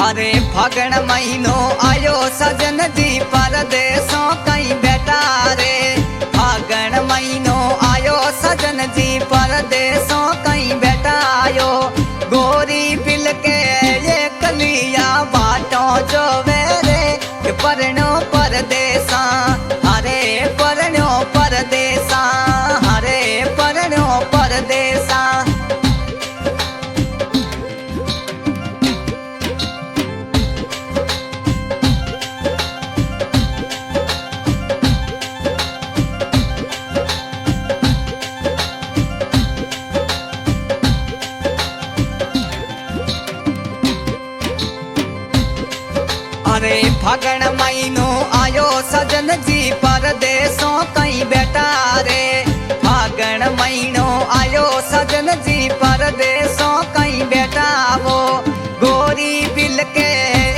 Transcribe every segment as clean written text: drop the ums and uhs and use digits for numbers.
अरे फागण महीनो आयो सजन जी परदेसों कहीं बैठा रे। फागण महीनो आयो सजन जी परदेसों कहीं बैठा आयो। गोरी बिल के ये कलिया बाटों जो वेरे परनो परदेसा हरे परनो परदेसा हरे परनो परदेसा। अरे फागण महीनो आयो सजन जी परदेसों कहीं बैठा रे। फागण महीनो आयो सजन जी परदेसों कहीं बैठा वो। गोरी बिल के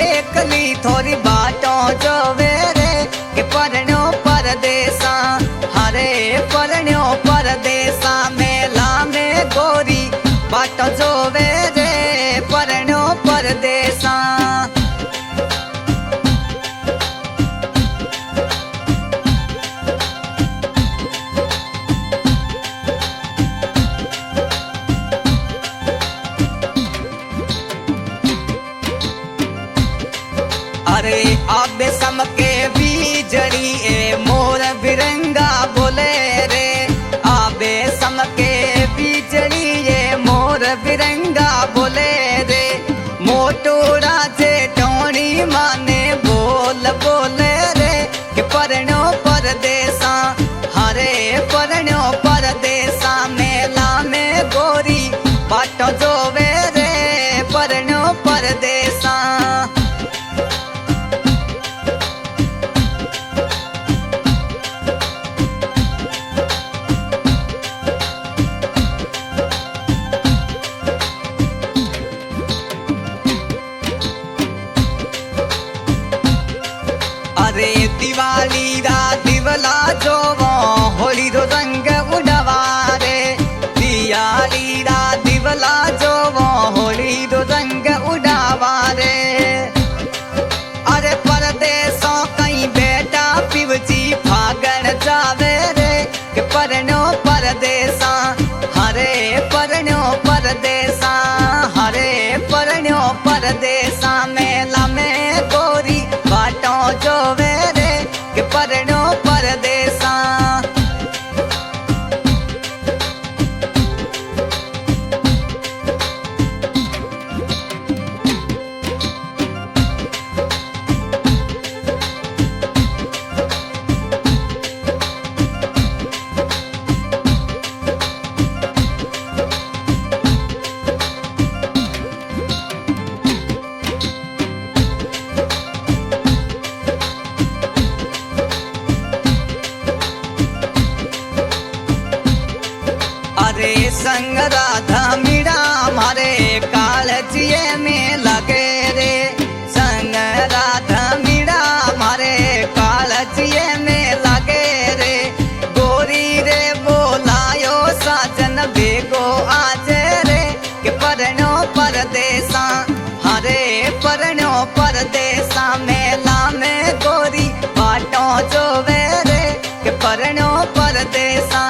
एकली थोड़ी बाटों जो वेरे के परनो परदेसा हरे परनो परदेसा। मेला में गोरी बाटों जो वेरे परनो परदेसा। अरे आबे समके बीजड़ी ए मोर बिरंगा बोले रे। आबे समके बीजड़ी ए मोर बिरंगा बोले रे। मोटू राजे टोणी माने बोल बोले रे के परनो परदेसा हरे परनो परदेसा। मेला में गोरी बाटो जो वे रे परनो परदेसा। अरे दिवाली रा दिवला जो वो होली रो रंग उड़वा रे। दिवाली रा दिवला जो वो होली रो रंग उड़वा रे। अरे परदेसों कहीं बेटा पिवजी फागण जावे रे के परनो परदेसा हरे परनो परदेसा हरे परनो परदेसा। मेला में गोरी बाटों जो वेरे के परनो परदेसा। अरे संग राधा मीरा मारे कालजिए में लगे रे। संग राधा मीरा मारे कालजिए में लगे रे। गोरी रे बोलायो साजन बेगो आज रे के परनो परदेसा हरे परनो परदेसा। मेला में गोरी बाटों जो वे रे के परनो परदेसा।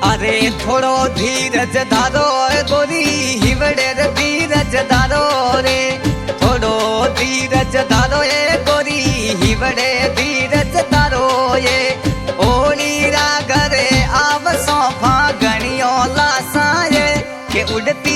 अरे थोड़ो धीरज धारो गोरी हिवड़े धीरज धारो रे। थोड़ो धीरज धारो ये गोरी हिवड़े धीरज धारो ये। ओली रा घरे आवसो फागणियों लासा ये के उड़ती